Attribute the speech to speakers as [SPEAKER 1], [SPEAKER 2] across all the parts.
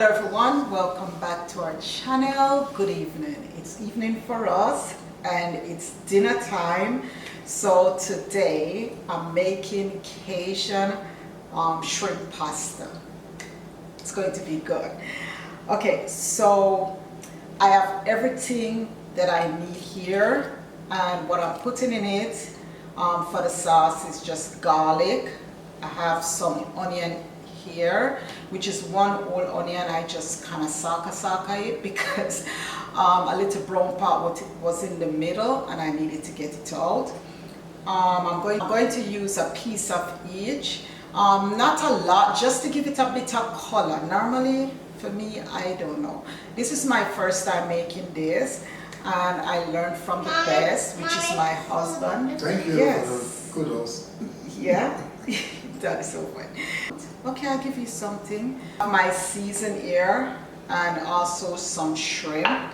[SPEAKER 1] Hello everyone, welcome back to our channel. Good evening. It's evening for us and it's dinner time. So today I'm making Cajun shrimp pasta. It's going to be good. Okay, so I have everything that I need here, and what I'm putting in it for the sauce is just garlic. I have some onion here, which is one whole onion. I just kind of saka it because a little brown part was in the middle and I needed to get it out. I'm going to use a piece of each, not a lot, just to give it a bit of color. Normally for me, I don't know, this is my first time making this and I learned from the best, which is my husband.
[SPEAKER 2] Thank you.
[SPEAKER 1] Yes.
[SPEAKER 2] For the kudos.
[SPEAKER 1] Yeah. That is so funny. Okay, I'll give you something. My seasoned here and also some shrimp.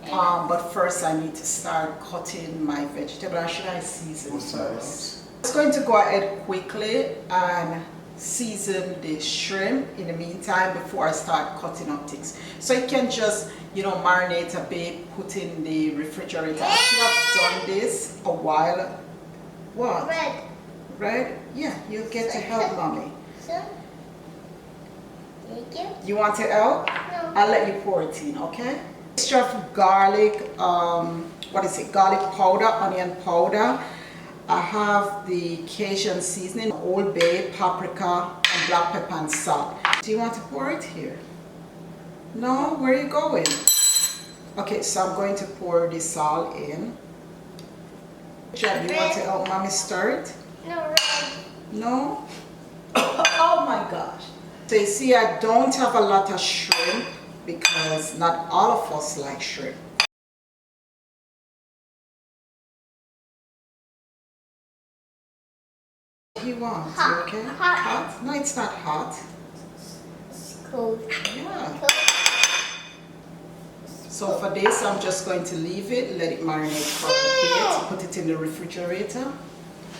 [SPEAKER 1] But first I need to start cutting my vegetable. Or should I season first? I'm just going to go ahead quickly and season the shrimp in the meantime before I start cutting up things. So you can just, marinate a bit, put in the refrigerator. I should have done this a while. What? Red? Yeah, you'll get to help mommy.
[SPEAKER 3] Thank you.
[SPEAKER 1] You want to help?
[SPEAKER 3] No.
[SPEAKER 1] I'll let you pour it in, okay? Mixture of garlic, garlic powder, onion powder. I have the Cajun seasoning, Old Bay, paprika, and black pepper and salt. Do you want to pour it here? No? Where are you going? Okay, so I'm going to pour the salt in. Jeb, you want to help mommy stir it?
[SPEAKER 3] No, red.
[SPEAKER 1] No? Oh my gosh. So you see, I don't have a lot of shrimp because not all of us like shrimp. What do you want?
[SPEAKER 3] Hot.
[SPEAKER 1] You okay?
[SPEAKER 3] Hot.
[SPEAKER 1] Hot? No, it's not hot.
[SPEAKER 3] It's cold.
[SPEAKER 1] Yeah.
[SPEAKER 3] Cold.
[SPEAKER 1] So for this, I'm just going to leave it, let it marinate for a bit, put it in the refrigerator.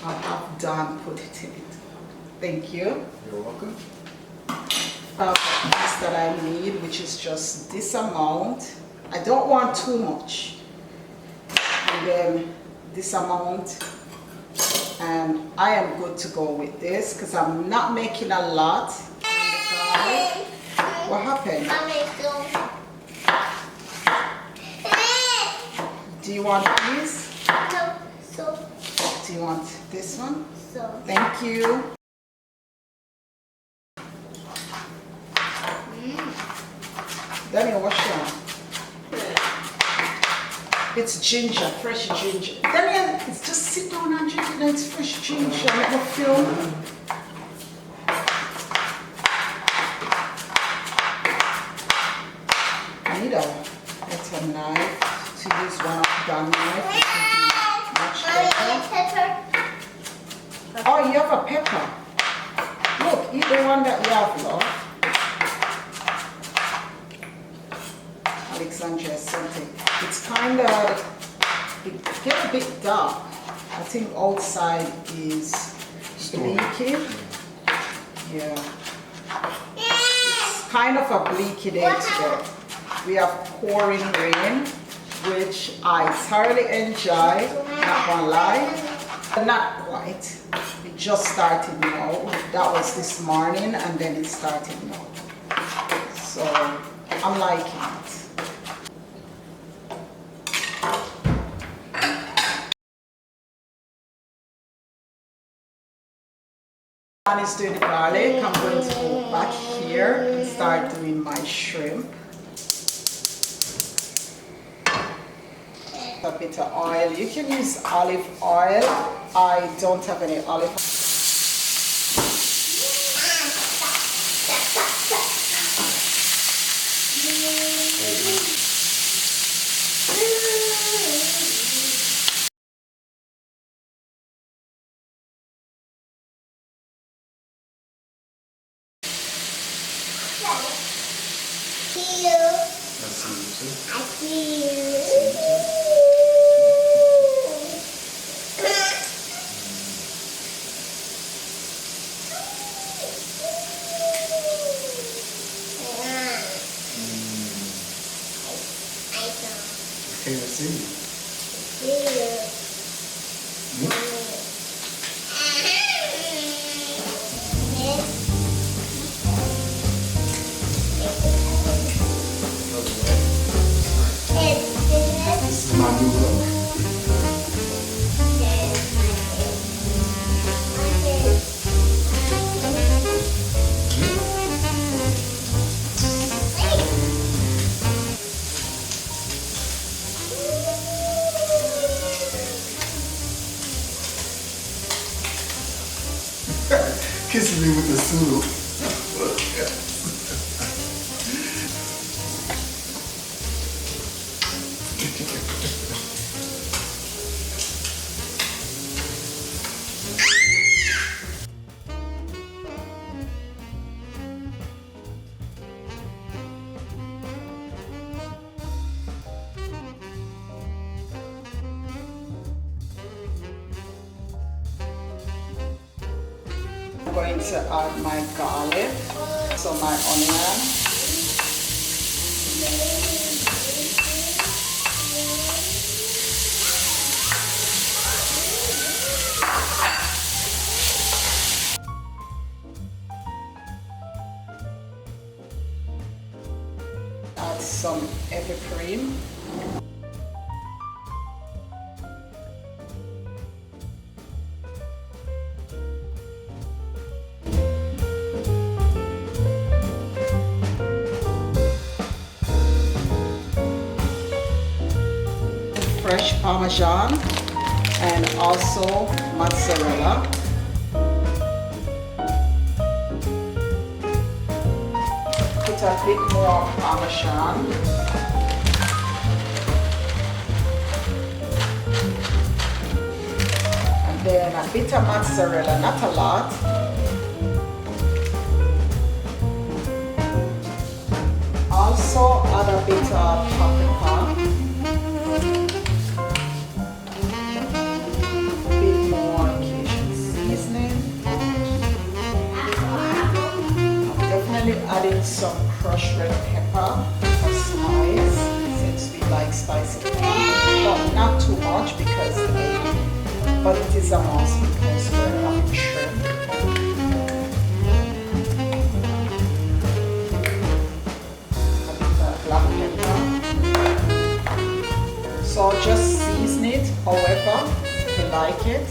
[SPEAKER 1] I'll have done put it in it. Thank you.
[SPEAKER 2] You're welcome.
[SPEAKER 1] This that I need, which is just this amount. I don't want too much. And then this amount. And I am good to go with this because I'm not making a lot. What happened? Do you want these?
[SPEAKER 3] No, so.
[SPEAKER 1] Do you want this one?
[SPEAKER 3] So.
[SPEAKER 1] Thank you. Daniel, what's your? It's ginger, fresh ginger. Daniel, it's just sit down and drink it. It's fresh ginger. Let me film. I need a better knife to use one of the knife. Much better. Oh, you have a pepper. Look, eat the one that you have, love. Alexandria something. It's kind of, it gets a bit dark. I think outside is bleaky. Yeah. It's kind of a bleaky day today. We have pouring rain, which I thoroughly enjoy, not gonna lie. Not quite. It just started now. That was this morning and then it started now. So I'm liking it. One is doing the garlic. I'm going to go back here and start doing my shrimp. A bit of oil. You can use olive oil. I don't have any olive oil.
[SPEAKER 3] I see you. Okay, let's see. This is my new look. Kissing me with the soup.
[SPEAKER 1] I'm going to add my garlic, so my onion. Add some heavy cream. Fresh Parmesan and also mozzarella. Put a bit more Parmesan. And then a bit of mozzarella, not a lot. Also add a bit of paprika. Adding some crushed red pepper for spice, since we like spicy food, but not too much but it is a must because we're having shrimp. A bit of black pepper. So just season it however you like it.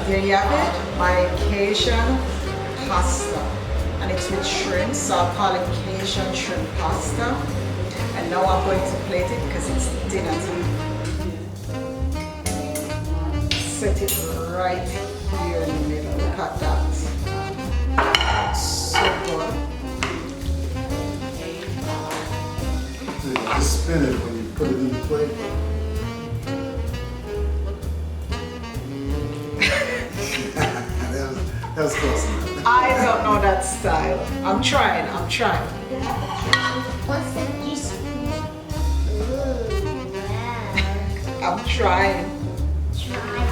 [SPEAKER 1] There you have it, my Cajun pasta, and it's with shrimp, so I'll call it Cajun shrimp pasta. And now I'm going to plate it because it's dinner time. Set it right here in the middle. Look at that. So good.
[SPEAKER 3] Just spin it when you put it in the plate. that was close enough.
[SPEAKER 1] I don't know that style. I'm trying.
[SPEAKER 2] What's the juice? Ooh, wow.
[SPEAKER 1] I'm trying.
[SPEAKER 2] Try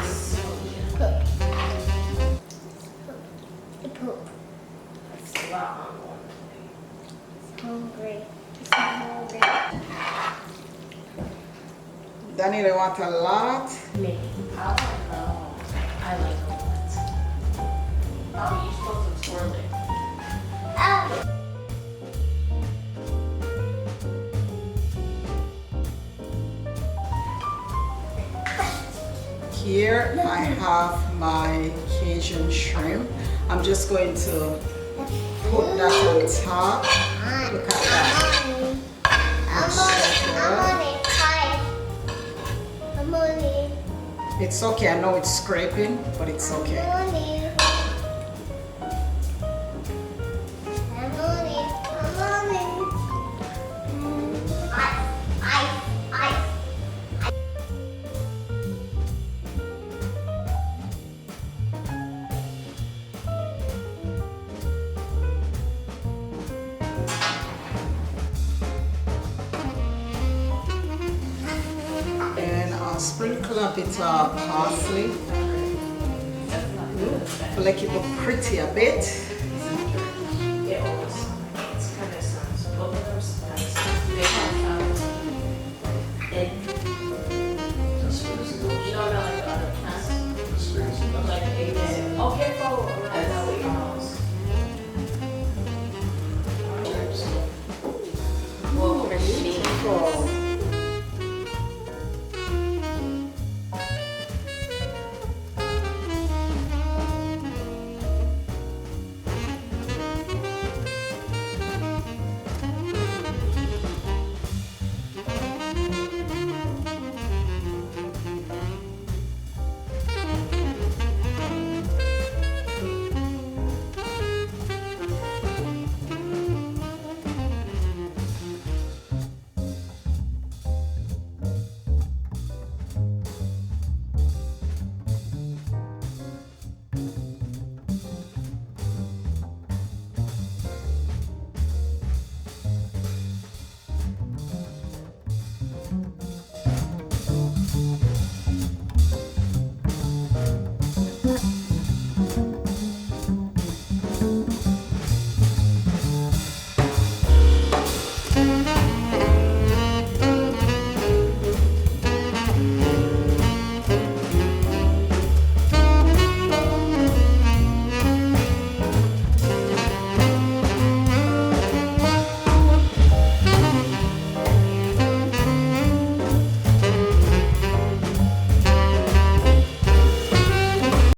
[SPEAKER 2] poop. The poop.
[SPEAKER 4] It's long.
[SPEAKER 2] Hungry. It's hungry.
[SPEAKER 1] Danny, they want a lot.
[SPEAKER 4] Me. I don't know. I like a lot. Oh, you're supposed to swirl it.
[SPEAKER 2] Oh.
[SPEAKER 1] Here I have my Cajun shrimp. I'm just going to put that on top. Look at that.
[SPEAKER 2] I'm on it.
[SPEAKER 1] It's okay. I know it's scraping, but it's okay. And I'll sprinkle a bit of parsley. Make it look pretty a bit.